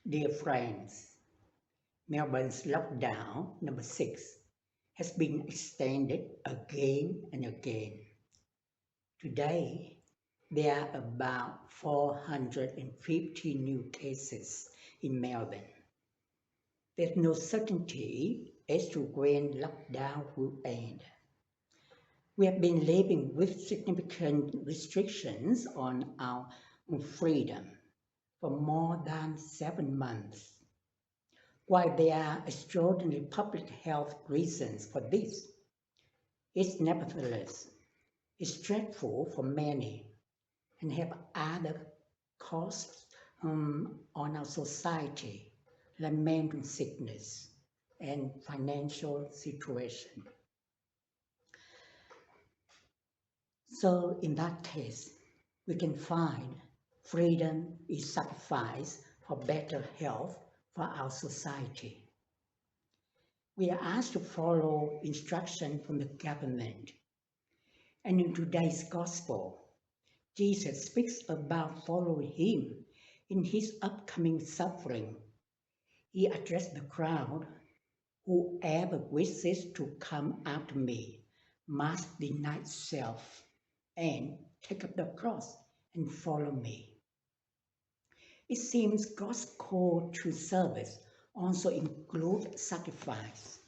Dear friends, Melbourne's lockdown number 6 has been extended again and again. Today, there are about 450 new cases in Melbourne. There's no certainty as to when lockdown will end. We have been living with significant restrictions on our freedom for more than 7 months. While there are extraordinary public health reasons for this, it's nevertheless stressful for many and have other costs on our society, like mental sickness and financial situation. So in that case, we can find freedom is sacrificed for better health for our society. We are asked to follow instruction from the government. And in today's gospel, Jesus speaks about following him in his upcoming suffering. He addressed the crowd, "Whoever wishes to come after me must deny self and take up the cross and follow me." It seems God's call to service also includes sacrifice.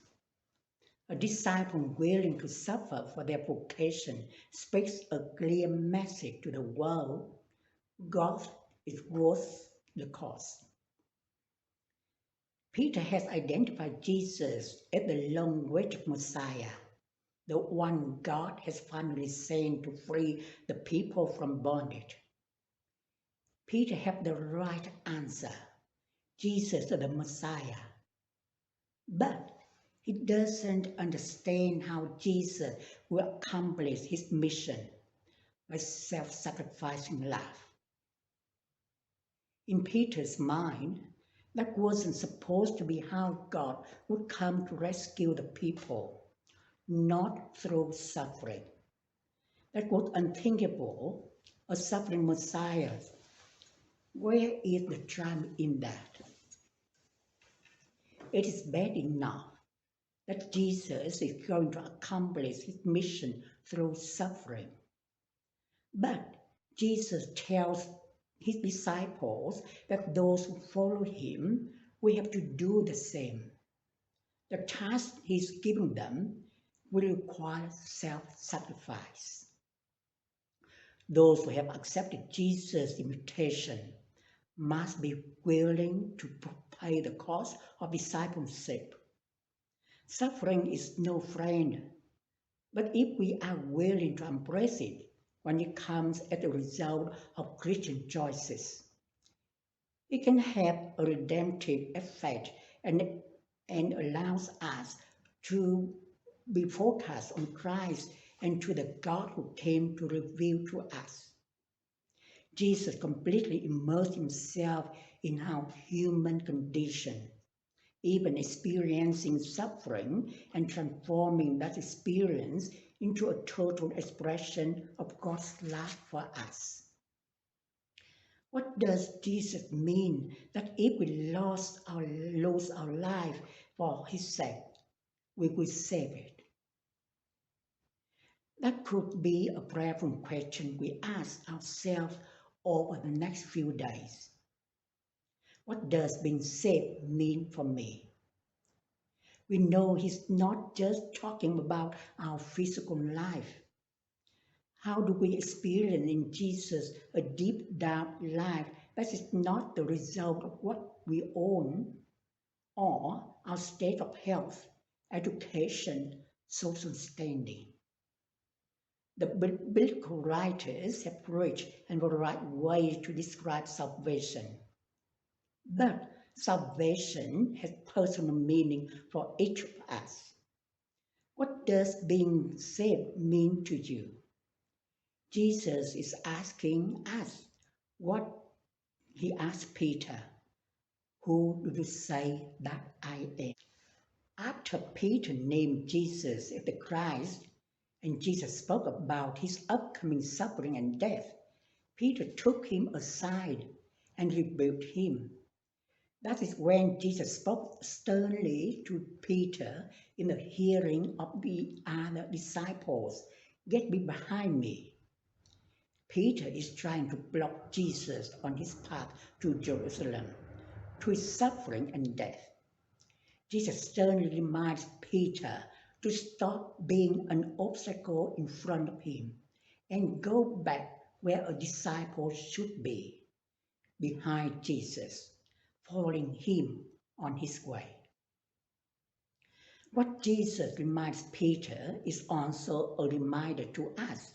A disciple willing to suffer for their vocation speaks a clear message to the world: God is worth the cost. Peter has identified Jesus as the long-awaited Messiah, the one God has finally sent to free the people from bondage. Peter had the right answer: Jesus is the Messiah. But he doesn't understand how Jesus will accomplish his mission by self-sacrificing love. In Peter's mind, that wasn't supposed to be how God would come to rescue the people, not through suffering. That was unthinkable, a suffering Messiah. Where is the charm in that? It is bad enough that Jesus is going to accomplish his mission through suffering. But Jesus tells his disciples that those who follow him will have to do the same. The task he's giving them will require self-sacrifice. Those who have accepted Jesus' invitation must be willing to pay the cost of discipleship. Suffering is no friend, but if we are willing to embrace it when it comes as a result of Christian choices, it can have a redemptive effect and allows us to be focused on Christ and to the God who came to reveal to us. Jesus completely immersed himself in our human condition, even experiencing suffering and transforming that experience into a total expression of God's love for us. What does Jesus mean that if we lose our life for his sake, we will save it? That could be a prayerful question we ask ourselves over the next few days. What does being saved mean for me? We know he's not just talking about our physical life. How do we experience in Jesus a deep down life that is not the result of what we own or our state of health, education, social standing? The biblical writers have rich and right ways to describe salvation. But salvation has personal meaning for each of us. What does being saved mean to you? Jesus is asking us what he asked Peter: "Who do you say that I am?" After Peter named Jesus as the Christ, and Jesus spoke about his upcoming suffering and death, Peter took him aside and rebuked him. That is when Jesus spoke sternly to Peter in the hearing of the other disciples, "Get me behind me." Peter is trying to block Jesus on his path to Jerusalem, to his suffering and death. Jesus sternly reminds Peter to stop being an obstacle in front of him and go back where a disciple should be, behind Jesus, following him on his way. What Jesus reminds Peter is also a reminder to us.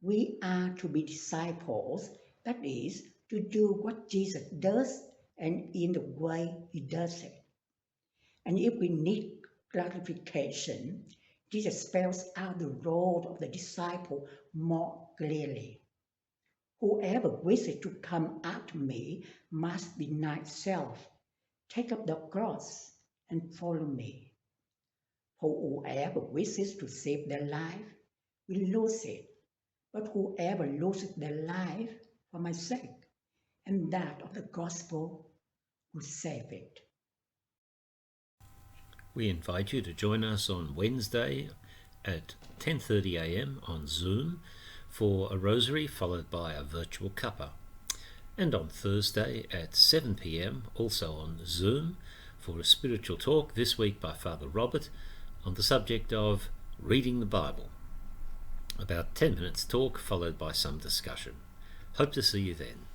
We are to be disciples, that is, to do what Jesus does and in the way he does it. And if we need clarification, Jesus spells out the role of the disciple more clearly. "Whoever wishes to come after me must deny self, take up the cross, and follow me. For whoever wishes to save their life will lose it, but whoever loses their life for my sake and that of the gospel will save it." We invite you to join us on Wednesday at 10:30 a.m. on Zoom for a rosary followed by a virtual cuppa, and on Thursday at 7 p.m. also on Zoom for a spiritual talk, this week by Father Robert, on the subject of reading the Bible. About 10 minutes talk followed by some discussion. Hope to see you then.